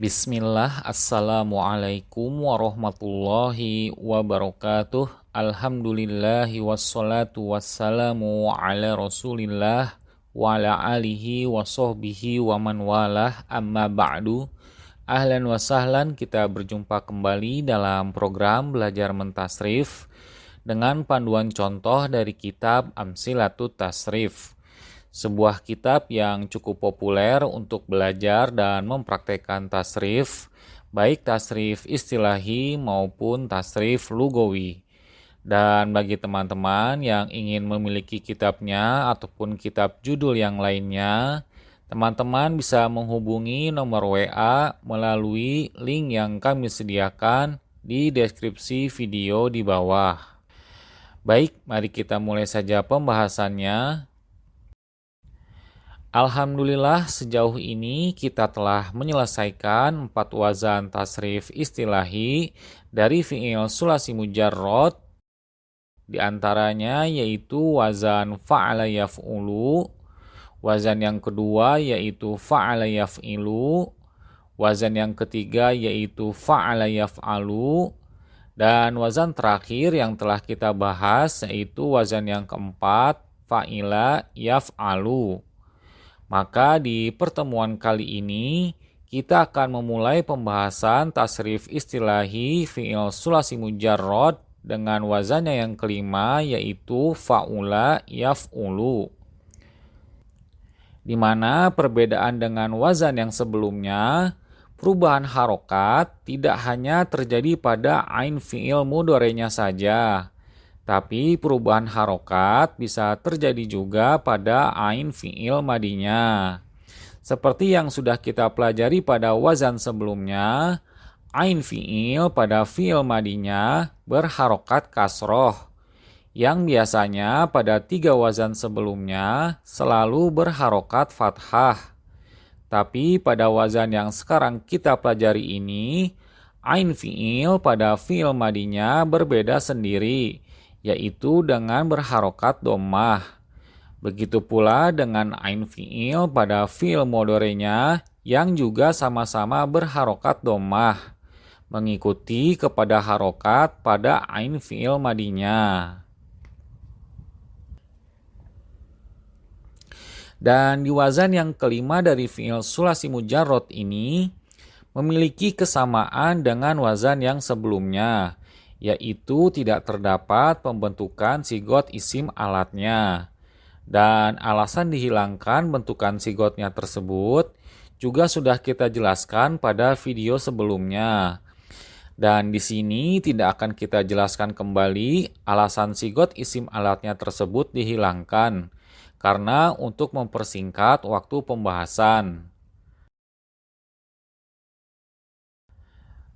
Bismillah, Assalamualaikum warahmatullahi wabarakatuh. Alhamdulillahi wassalatu wassalamu ala rasulillah wa ala alihi wa sahbihi wa man walah, amma ba'du. Ahlan wa sahlan, kita berjumpa kembali dalam program Belajar Mentasrif dengan panduan contoh dari kitab Amsilatut Tasrif, sebuah kitab yang cukup populer untuk belajar dan mempraktekkan tasrif, baik tasrif istilahi maupun tasrif lugawi. Dan bagi teman-teman yang ingin memiliki kitabnya ataupun kitab judul yang lainnya, teman-teman bisa menghubungi nomor WA melalui link yang kami sediakan di deskripsi video di bawah. Baik, mari kita mulai saja pembahasannya. Alhamdulillah, sejauh ini kita telah menyelesaikan 4 wazan tasrif istilahi dari fi'il sulasi mujarrad, di antaranya yaitu wazan fa'ala yaf'ulu, wazan yang kedua yaitu fa'ala yaf'ilu, wazan yang ketiga yaitu fa'ala yaf'alu, dan wazan terakhir yang telah kita bahas yaitu wazan yang keempat fa'ila yaf'alu. Maka di pertemuan kali ini kita akan memulai pembahasan tasrif istilahi fi'il sulasi mujarrad dengan wazannya yang kelima yaitu fa'ula yaf'ulu. Di mana perbedaan dengan wazan yang sebelumnya, perubahan harokat tidak hanya terjadi pada ain fi'il mudhari'nya saja, tapi perubahan harokat bisa terjadi juga pada ain fi'il madinya. Seperti yang sudah kita pelajari pada wazan sebelumnya, ain fi'il pada fi'il madinya berharokat kasroh, yang biasanya pada 3 wazan sebelumnya selalu berharokat fathah. Tapi pada wazan yang sekarang kita pelajari ini, ain fi'il pada fi'il madinya berbeda sendiri, yaitu dengan berharokat dhammah. Begitu pula dengan ain fi'il pada fi'il mudhari'nya yang juga sama-sama berharokat dhammah, mengikuti kepada harokat pada ain fi'il madinya. Dan di wazan yang kelima dari fi'il sulasi mujarrad ini memiliki kesamaan dengan wazan yang sebelumnya, yaitu tidak terdapat pembentukan sigot isim alatnya. Dan alasan dihilangkan bentukan sigotnya tersebut juga sudah kita jelaskan pada video sebelumnya. Dan di sini tidak akan kita jelaskan kembali alasan sigot isim alatnya tersebut dihilangkan, karena untuk mempersingkat waktu pembahasan.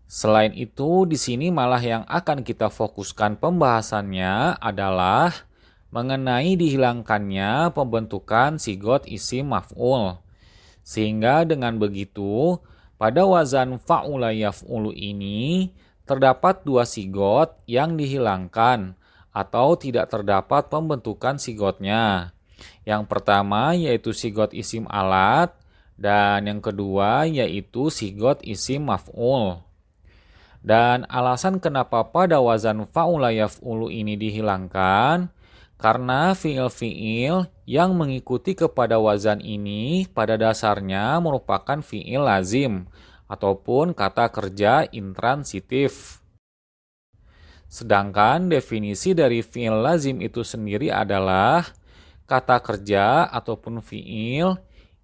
Selain itu, di sini malah yang akan kita fokuskan pembahasannya adalah mengenai dihilangkannya pembentukan sigot isim maf'ul. Sehingga dengan begitu, pada wazan fa'ula yaf'ulu ini terdapat 2 sigot yang dihilangkan atau tidak terdapat pembentukan sigotnya. Yang pertama yaitu sigot isim alat, dan yang kedua yaitu sigot isim maf'ul. Dan alasan kenapa pada wazan fa'ula yaf'ulu ini dihilangkan, karena fi'il-fi'il yang mengikuti kepada wazan ini pada dasarnya merupakan fi'il lazim ataupun kata kerja intransitif. Sedangkan definisi dari fi'il lazim itu sendiri adalah kata kerja ataupun fi'il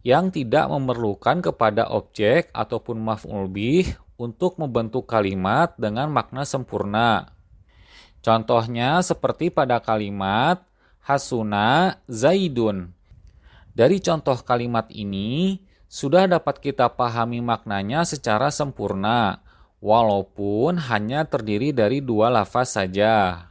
yang tidak memerlukan kepada objek ataupun maf'ul bih untuk membentuk kalimat dengan makna sempurna. Contohnya seperti pada kalimat hasuna zaidun. Dari contoh kalimat ini sudah dapat kita pahami maknanya secara sempurna, walaupun hanya terdiri dari 2 lafaz saja.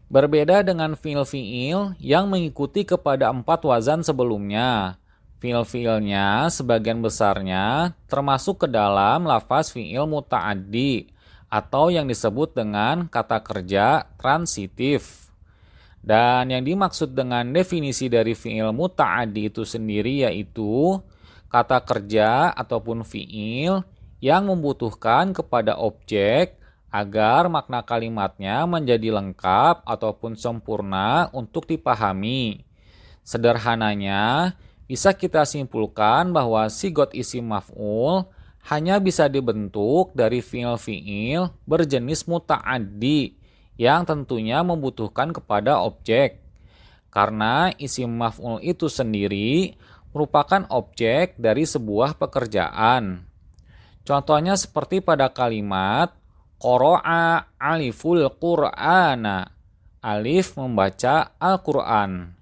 Berbeda dengan fi'il-fi'il yang mengikuti kepada 4 wazan sebelumnya. Fi'il-fi'ilnya sebagian besarnya termasuk ke dalam lafaz fi'il muta'addi atau yang disebut dengan kata kerja transitif. Dan yang dimaksud dengan definisi dari fi'il muta'addi itu sendiri yaitu kata kerja ataupun fiil yang membutuhkan kepada objek agar makna kalimatnya menjadi lengkap ataupun sempurna untuk dipahami. Sederhananya, bisa kita simpulkan bahwa sigot isim maf'ul hanya bisa dibentuk dari fiil-fiil berjenis muta'addi yang tentunya membutuhkan kepada objek. Karena isim maf'ul itu sendiri merupakan objek dari sebuah pekerjaan. Contohnya seperti pada kalimat qara'a aliful qur'ana. Alif membaca Al-Quran.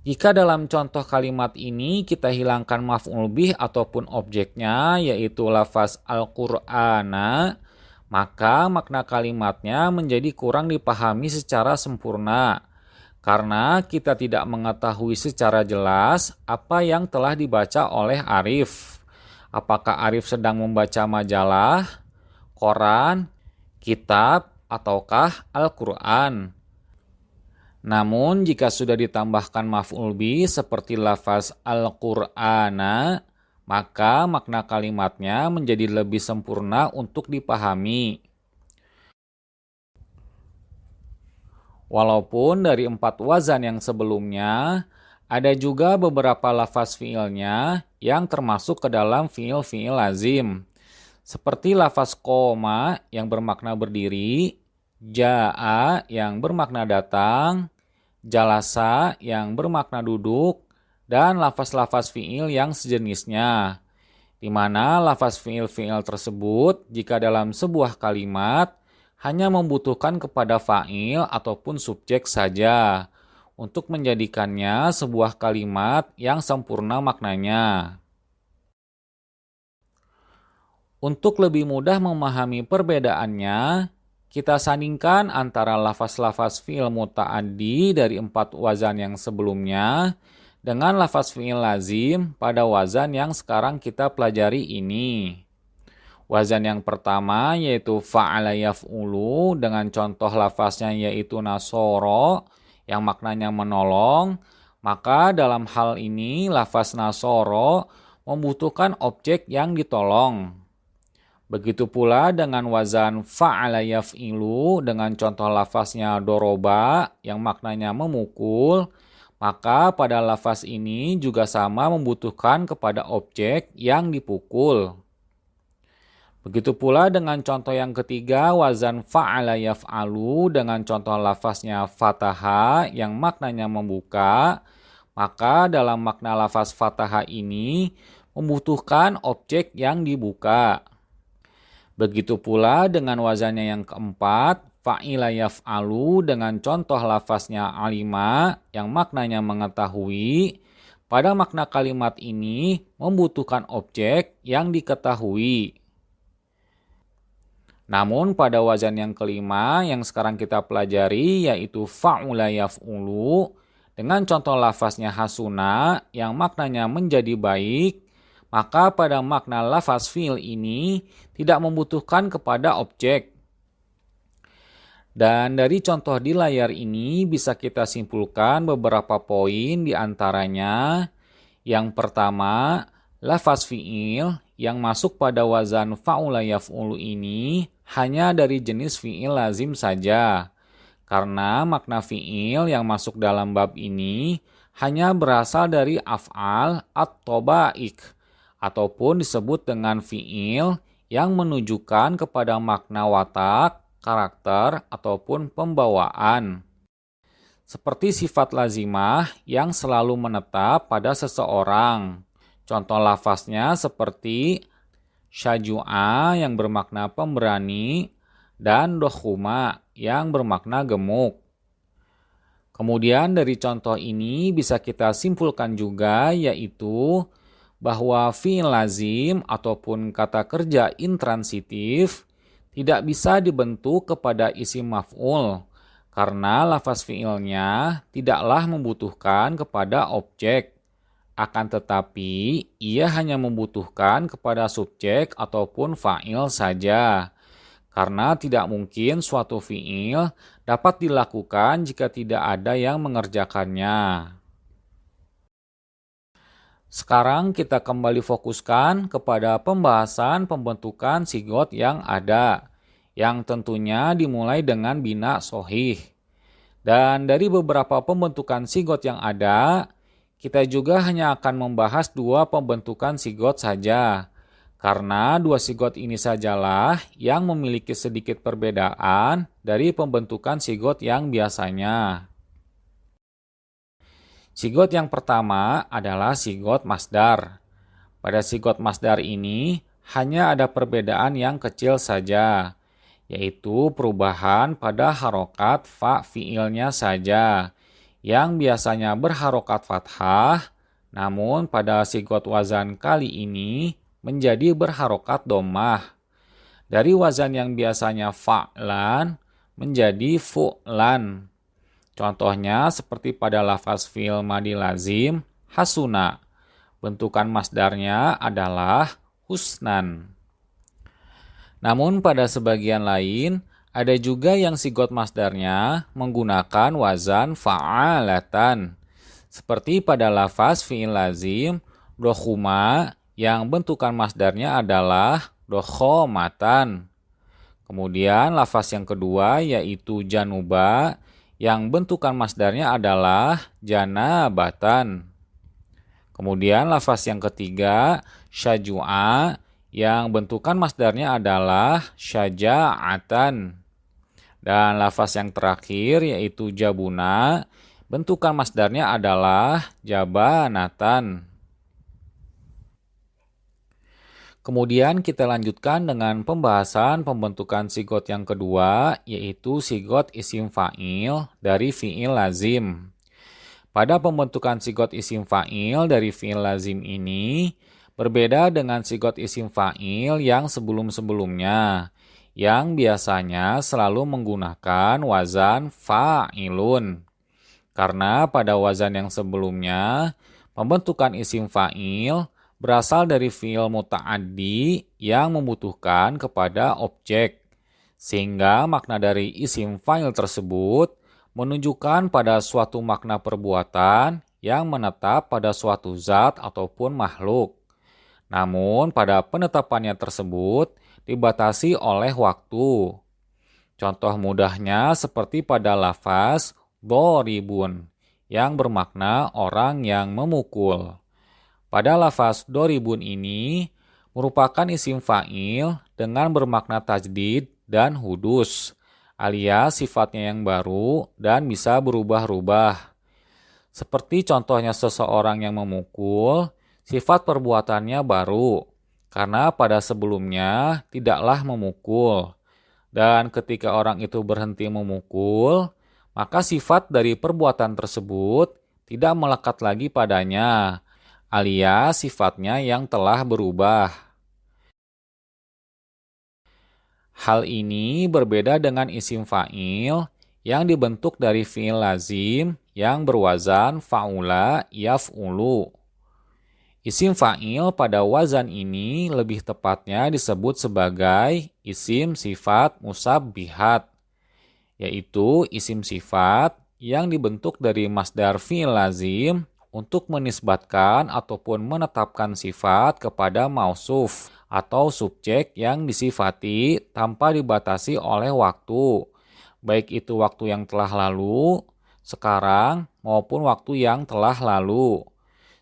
Jika dalam contoh kalimat ini kita hilangkan maf'ul bih ataupun objeknya yaitu lafaz Al-Qur'ana, maka makna kalimatnya menjadi kurang dipahami secara sempurna. Karena kita tidak mengetahui secara jelas apa yang telah dibaca oleh Arif. Apakah Arif sedang membaca majalah, koran, kitab, ataukah Al-Quran? Namun jika sudah ditambahkan maf'ul bih seperti lafaz Al-Qur'ana, maka makna kalimatnya menjadi lebih sempurna untuk dipahami. Walaupun dari 4 wazan yang sebelumnya, ada juga beberapa lafaz fiilnya yang termasuk ke dalam fiil-fiil lazim. Seperti lafaz qoma yang bermakna berdiri, ja'a yang bermakna datang, jalasa yang bermakna duduk, dan lafaz-lafaz fiil yang sejenisnya. Di mana lafaz fiil-fiil tersebut jika dalam sebuah kalimat hanya membutuhkan kepada fa'il ataupun subjek saja untuk menjadikannya sebuah kalimat yang sempurna maknanya. Untuk lebih mudah memahami perbedaannya, kita sandingkan antara lafaz-lafaz fi'il muta'addi dari 4 wazan yang sebelumnya dengan lafaz fi'il lazim pada wazan yang sekarang kita pelajari ini. Wazan yang pertama yaitu fa'ala yaf'ulu dengan contoh lafaznya yaitu nasoro yang maknanya menolong, maka dalam hal ini lafaz nasoro membutuhkan objek yang ditolong. Begitu pula dengan wazan fa'ala yaf'ilu dengan contoh lafaznya doroba yang maknanya memukul, maka pada lafaz ini juga sama membutuhkan kepada objek yang dipukul. Begitu pula dengan contoh yang ketiga wazan fa'ala yaf'alu dengan contoh lafaznya fataha yang maknanya membuka, maka dalam makna lafaz fataha ini membutuhkan objek yang dibuka. Begitu pula dengan wazannya yang keempat, fa'ila yaf'alu dengan contoh lafaznya alima yang maknanya mengetahui, pada makna kalimat ini membutuhkan objek yang diketahui. Namun pada wazan yang kelima yang sekarang kita pelajari yaitu fa'ula yaf'ulu dengan contoh lafaznya hasuna yang maknanya menjadi baik, maka pada makna lafaz fi'il ini tidak membutuhkan kepada objek. Dan dari contoh di layar ini bisa kita simpulkan beberapa poin di antaranya. Yang pertama, lafaz fi'il yang masuk pada wazan fa'ula yaf'ulu ini hanya dari jenis fi'il lazim saja. Karena makna fi'il yang masuk dalam bab ini hanya berasal dari af'al at-tobaik ataupun disebut dengan fi'il yang menunjukkan kepada makna watak, karakter, ataupun pembawaan. Seperti sifat lazimah yang selalu menetap pada seseorang. Contoh lafaznya seperti syaju'a yang bermakna pemberani dan dohuma yang bermakna gemuk. Kemudian dari contoh ini bisa kita simpulkan juga yaitu bahwa fi'il lazim ataupun kata kerja intransitif tidak bisa dibentuk kepada isim maf'ul karena lafaz fi'ilnya tidaklah membutuhkan kepada objek. Akan tetapi, ia hanya membutuhkan kepada subjek ataupun fa'il saja. Karena tidak mungkin suatu fi'il dapat dilakukan jika tidak ada yang mengerjakannya. Sekarang kita kembali fokuskan kepada pembahasan pembentukan sigot yang ada, yang tentunya dimulai dengan bina sohih. Dan dari beberapa pembentukan sigot yang ada, kita juga hanya akan membahas dua pembentukan sigot saja. Karena dua sigot ini sajalah yang memiliki sedikit perbedaan dari pembentukan sigot yang biasanya. Sigot yang pertama adalah sigot masdar. Pada sigot masdar ini hanya ada perbedaan yang kecil saja, yaitu perubahan pada harokat fa fiilnya saja, yang biasanya berharokat fathah, namun pada sigot wazan kali ini menjadi berharokat dhammah. Dari wazan yang biasanya fa'lan menjadi fu'lan. Contohnya seperti pada lafaz fi'il madi lazim hasuna. Bentukan masdarnya adalah husnan. Namun pada sebagian lain ada juga yang sigot masdarnya menggunakan wazan fa'alatan. Seperti pada lafaz fi'il lazim dokhuma yang bentukan masdarnya adalah dokhomatan. Kemudian lafaz yang kedua yaitu januba yang bentukan masdarnya adalah janabatan. Kemudian lafaz yang ketiga syajua yang bentukan masdarnya adalah syaja'atan. Dan lafaz yang terakhir yaitu jabuna, bentukan masdarnya adalah jabanatan. Kemudian kita lanjutkan dengan pembahasan pembentukan sigot yang kedua, yaitu sigot isim fa'il dari fi'il lazim. Pada pembentukan sigot isim fa'il dari fi'il lazim ini, berbeda dengan sigot isim fa'il yang sebelum-sebelumnya, yang biasanya selalu menggunakan wazan fa'ilun. Karena pada wazan yang sebelumnya, pembentukan isim fa'il berasal dari fi'il muta'addi yang membutuhkan kepada objek, sehingga makna dari isim fa'il tersebut menunjukkan pada suatu makna perbuatan yang menetap pada suatu zat ataupun makhluk. Namun pada penetapannya tersebut dibatasi oleh waktu. Contoh mudahnya seperti pada lafaz doribun yang bermakna orang yang memukul. Pada lafaz doribun ini merupakan isim fa'il dengan bermakna tajdid dan hudus, alias sifatnya yang baru dan bisa berubah-ubah. Seperti contohnya seseorang yang memukul, sifat perbuatannya baru, karena pada sebelumnya tidaklah memukul. Dan ketika orang itu berhenti memukul, maka sifat dari perbuatan tersebut tidak melekat lagi padanya, alias sifatnya yang telah berubah. Hal ini berbeda dengan isim fa'il yang dibentuk dari fi'il lazim yang berwazan fa'ula yaf'ulu. Isim fa'il pada wazan ini lebih tepatnya disebut sebagai isim sifat musabbihat, yaitu isim sifat yang dibentuk dari masdar fi'il lazim untuk menisbatkan ataupun menetapkan sifat kepada mausuf atau subjek yang disifati tanpa dibatasi oleh waktu, baik itu waktu yang telah lalu, sekarang, maupun waktu yang telah lalu.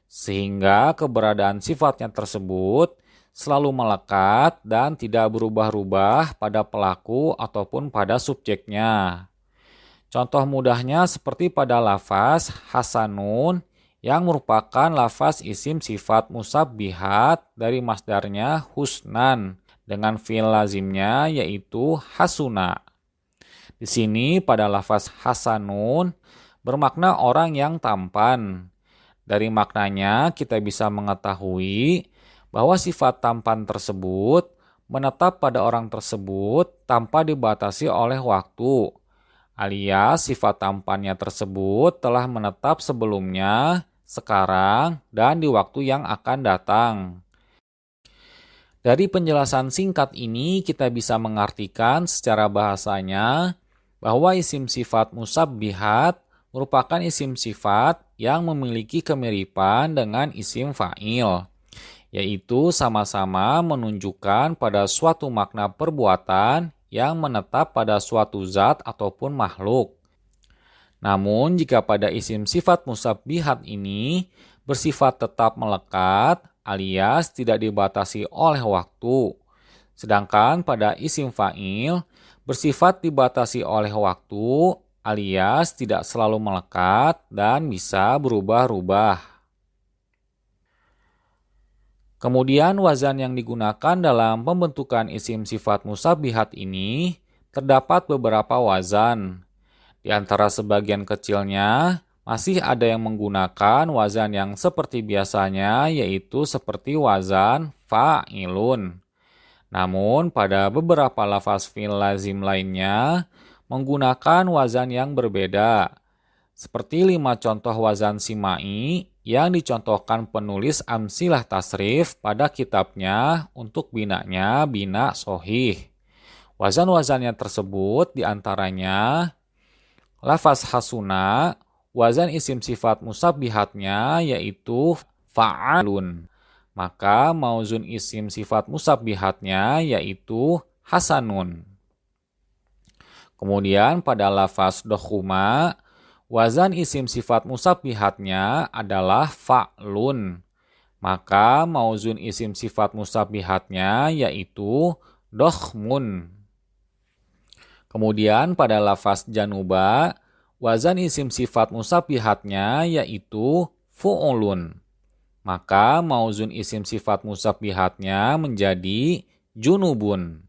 Sehingga keberadaan sifatnya tersebut selalu melekat dan tidak berubah-ubah pada pelaku ataupun pada subjeknya. Contoh mudahnya seperti pada lafaz hasanun yang merupakan lafaz isim sifat musabbihat dari masdarnya husnan dengan fi'il lazimnya yaitu hasuna. Di sini pada lafaz hasanun bermakna orang yang tampan. Dari maknanya kita bisa mengetahui bahwa sifat tampan tersebut menetap pada orang tersebut tanpa dibatasi oleh waktu, alias sifat tampannya tersebut telah menetap sebelumnya, sekarang, dan di waktu yang akan datang. Dari penjelasan singkat ini kita bisa mengartikan secara bahasanya bahwa isim sifat musabbihat merupakan isim sifat yang memiliki kemiripan dengan isim fa'il, yaitu sama-sama menunjukkan pada suatu makna perbuatan yang menetap pada suatu zat ataupun makhluk. Namun jika pada isim sifat musabbihat ini bersifat tetap melekat alias tidak dibatasi oleh waktu, sedangkan pada isim fa'il bersifat dibatasi oleh waktu alias tidak selalu melekat dan bisa berubah-ubah. Kemudian wazan yang digunakan dalam pembentukan isim sifat musabbihat ini terdapat beberapa wazan. Di antara sebagian kecilnya masih ada yang menggunakan wazan yang seperti biasanya, yaitu seperti wazan fa'ilun. Namun pada beberapa lafaz fi'il lazim lainnya menggunakan wazan yang berbeda. Seperti 5 contoh wazan simai yang dicontohkan penulis Amsilah Tasrif pada kitabnya untuk binanya Bina Sohih. Wazan-wazannya tersebut diantaranya lafaz hasuna, wazan isim sifat musabbihatnya yaitu fa'alun. Maka mauzun isim sifat musabbihatnya yaitu hasanun. Kemudian pada lafaz dokhuma, wazan isim sifat musabbihatnya adalah fa'lun. Maka mauzun isim sifat musabbihatnya yaitu dokhmun. Kemudian pada lafaz januba, wazan isim sifat musabbihatnya yaitu fu'ulun. Maka mauzun isim sifat musabbihatnya menjadi junubun.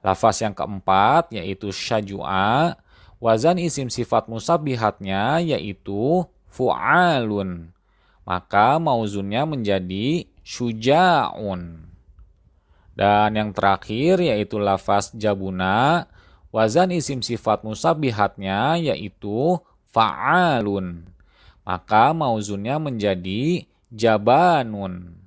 Lafaz yang keempat yaitu syajua, wazan isim sifat musabbihatnya yaitu fu'alun. Maka mauzunnya menjadi syuja'un. Dan yang terakhir yaitu lafaz jabuna, wazan isim sifat musabbihatnya yaitu fa'alun. Maka mauzunnya menjadi jabanun.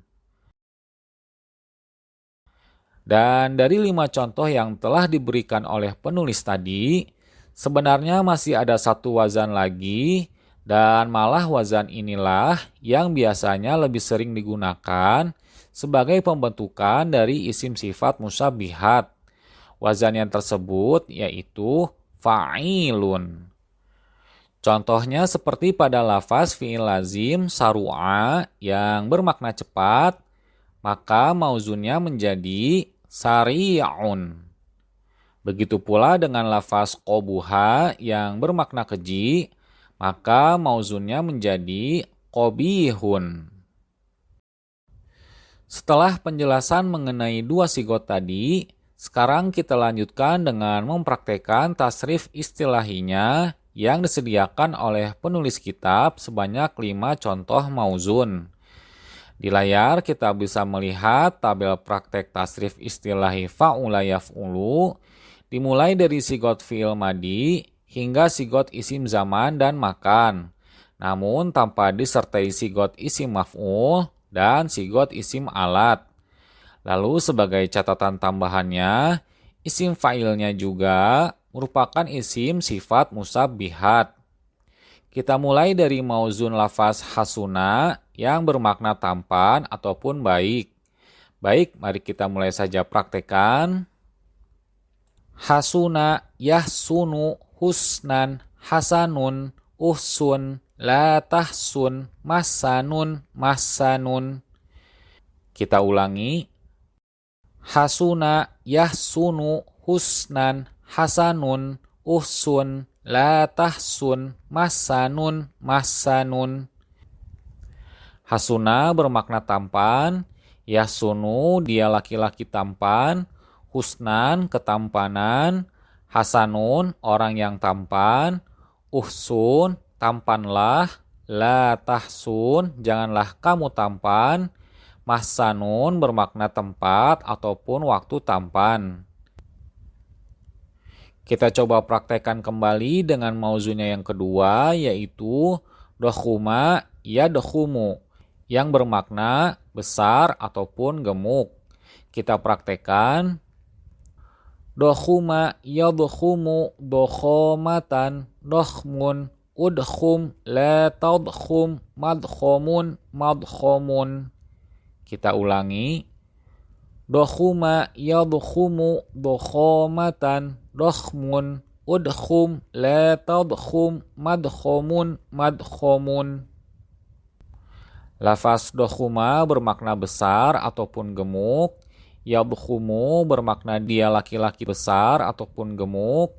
Dan dari 5 contoh yang telah diberikan oleh penulis tadi, sebenarnya masih ada satu wazan lagi, dan malah wazan inilah yang biasanya lebih sering digunakan sebagai pembentukan dari isim sifat musabbihat. Wazan yang tersebut yaitu fa'ilun. Contohnya seperti pada lafaz fi'il lazim saru'a yang bermakna cepat, maka mauzunnya menjadi sari'un. Begitu pula dengan lafaz qobuha yang bermakna keji, maka mauzunnya menjadi qobihun. Setelah penjelasan mengenai dua sigot tadi, sekarang kita lanjutkan dengan mempraktekkan tasrif istilahinya yang disediakan oleh penulis kitab sebanyak 5 contoh mauzun. Di layar kita bisa melihat tabel praktek tasrif istilahi fa'ula yaf'ulu dimulai dari sigot fi'il madi hingga sigot isim zaman dan makan, namun tanpa disertai sigot isim maf'ul dan sigot isim alat. Lalu sebagai catatan tambahannya, isim fa'ilnya juga merupakan isim sifat musabbihat. Kita mulai dari mauzun lafaz hasuna yang bermakna tampan ataupun baik. Baik, mari kita mulai saja praktekan. Hasuna yahsunu husnan hasanun uhsun la tahsun masanun masanun. Kita ulangi. Hasuna yahsunu husnan hasanun uhsun la tahsun masanun masanun. Hasuna bermakna tampan, yahsunu dia laki-laki tampan, husnan ketampanan, hasanun orang yang tampan, uhsun tampanlah, la tahsun janganlah kamu tampan, masanun bermakna tempat ataupun waktu tampan. Kita coba praktekkan kembali dengan mauzunnya yang kedua, yaitu dokhuma ya dokhumu, yang bermakna besar ataupun gemuk. Kita praktekkan. Dokhuma ya dokhumu dokhomatan dokhmun udkhum, la tadkhum, madkhomun, madkhomun. Kita ulangi. Dokhuma yadkhumu, dokhomatan, dokhmun, udkhum, la tadkhum, madkhomun, madkhomun. Lafaz dokhuma bermakna besar ataupun gemuk. Yadkhumu bermakna dia laki-laki besar ataupun gemuk.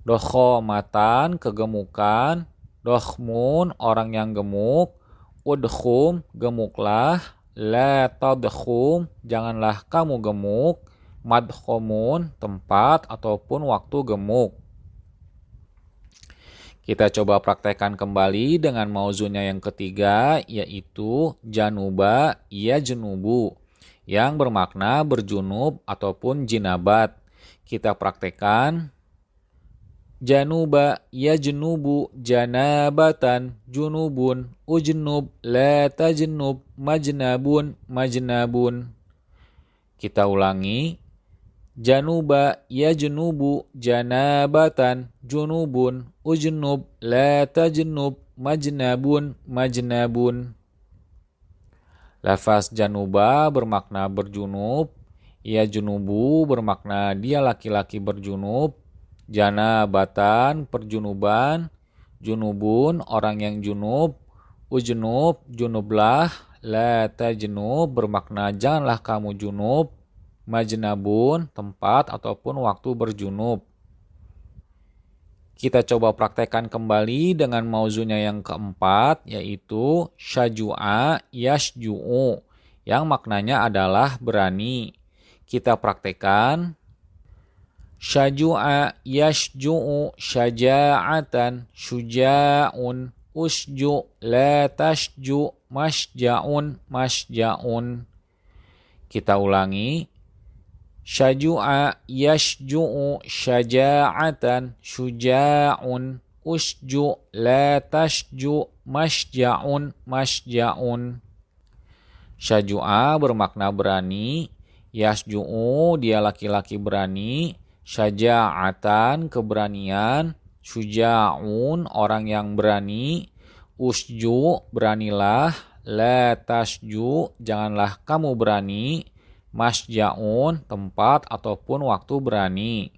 Dokhomatan kegemukan. Dokhmun orang yang gemuk. Udkhum gemuklah. La tadkhum janganlah kamu gemuk. Madkhomun tempat ataupun waktu gemuk. Kita coba praktekkan kembali dengan mauzunnya yang ketiga, yaitu januba yajnubu, yang bermakna berjunub ataupun jinabat. Kita praktekkan. Januba yajnubu janabatan junubun ujnub la tajnub majnabun majnabun. Kita ulangi. Januba yajnubu janabatan junubun ujnub la tajnub majnabun majnabun. Lafaz januba bermakna berjunub. Yajnubu bermakna dia laki-laki berjunub. Janabatan perjunuban. Junubun orang yang junub. Ujnub junublah. La tajnub bermakna janganlah kamu junub. Majnabun tempat ataupun waktu berjunub. Kita coba praktekkan kembali dengan mauzunnya yang keempat, yaitu syajua yashju'u, yang maknanya adalah berani. Kita praktekkan. Syajua yashju'u syaja'atan syuja'un usju la tashju masja'un masja'un. Kita ulangi. Syajua yashju'u syaja'atan syuja'un usju la tashju masja'un masja'un. Syajua bermakna berani. Yashju'u dia laki-laki berani. Syaja'atan keberanian. Syuja'un orang yang berani. Usju beranilah. La tashju janganlah kamu berani. Masja'un tempat ataupun waktu berani.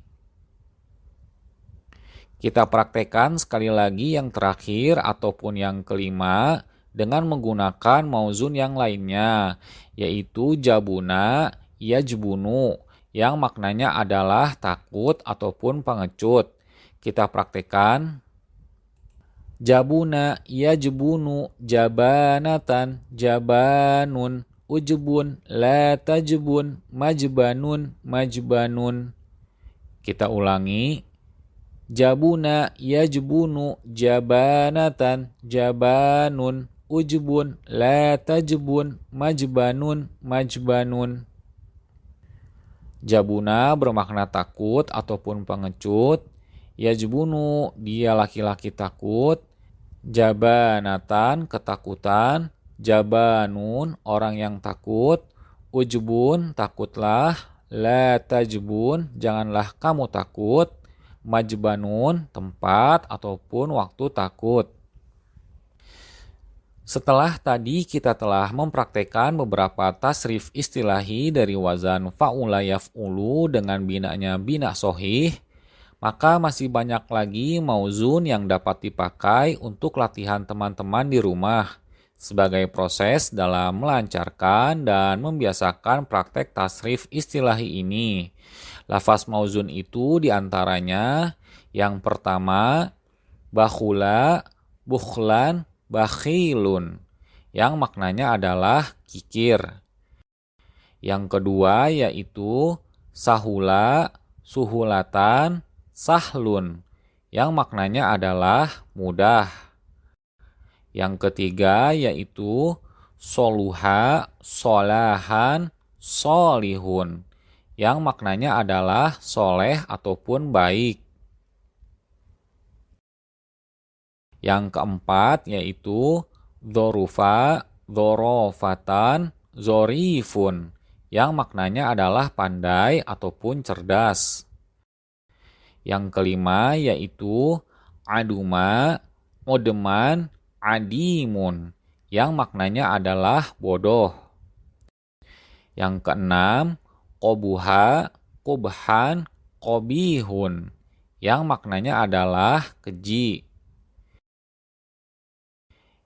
Kita praktekkan sekali lagi yang terakhir ataupun yang kelima dengan menggunakan mauzun yang lainnya, yaitu jabuna yajbunu, yang maknanya adalah takut ataupun pengecut. Kita praktekkan. Jabuna yajbunu jabanatan jabanun ujbun la tajbun majbanun majbanun. Kita ulangi. Jabuna yajbunu jabanatan jabanun ujbun la tajbun majbanun majbanun. Jabuna bermakna takut ataupun pengecut. Yajbunu dia laki-laki takut. Jabanatan ketakutan. Jabanun orang yang takut. Ujbun takutlah. La tajbun janganlah kamu takut. Majbanun tempat ataupun waktu takut. Setelah tadi kita telah mempraktekkan beberapa tasrif istilahi dari wazan fa'ula yaf'ulu dengan binanya bina sohih, maka masih banyak lagi mauzun yang dapat dipakai untuk latihan teman-teman di rumah sebagai proses dalam melancarkan dan membiasakan praktek tasrif istilahi ini. Lafaz mauzun itu diantaranya yang pertama, bakhula, bukhlan, bakhilun, yang maknanya adalah kikir. Yang kedua yaitu sahula, suhulatan, sahlun, yang maknanya adalah mudah. Yang ketiga yaitu soluha, solahan, solihun, yang maknanya adalah soleh ataupun baik. Yang keempat yaitu dzorufa, dzorofatan, zorifun, yang maknanya adalah pandai ataupun cerdas. Yang kelima yaitu aduma, Mudeman adimun, yang maknanya adalah bodoh. Yang keenam, qobuha, qubhan, qobihun, yang maknanya adalah keji.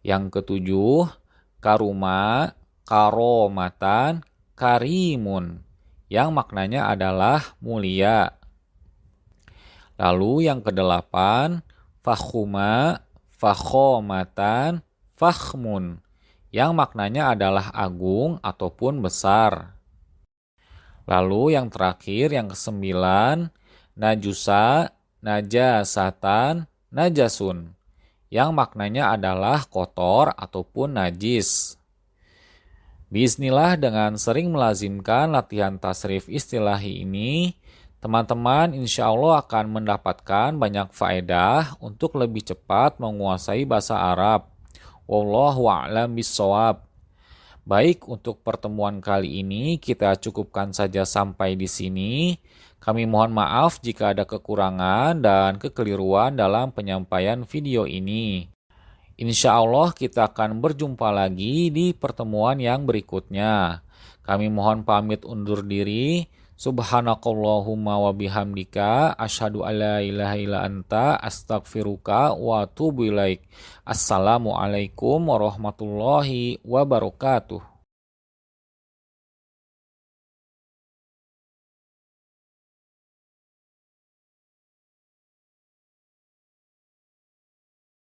Yang ketujuh, karuma, karomatan, karimun, yang maknanya adalah mulia. Lalu yang kedelapan, fakhuma, fakhomatan, fakhmun, yang maknanya adalah agung ataupun besar. Lalu yang terakhir, yang kesembilan, najusa, najasatan, najasun, yang maknanya adalah kotor ataupun najis. Bismillah, dengan sering melazimkan latihan tasrif istilahi ini, teman-teman insya Allah akan mendapatkan banyak faedah untuk lebih cepat menguasai bahasa Arab. Wallahu a'lam bishawab. Baik, untuk pertemuan kali ini kita cukupkan saja sampai di sini. Kami mohon maaf jika ada kekurangan dan kekeliruan dalam penyampaian video ini. Insya Allah kita akan berjumpa lagi di pertemuan yang berikutnya. Kami mohon pamit undur diri. Subhanakallahumma wa bihamdika asyhadu alla ilaha illa anta astaghfiruka wa atubu ilaik. Assalamualaikum warahmatullahi wabarakatuh.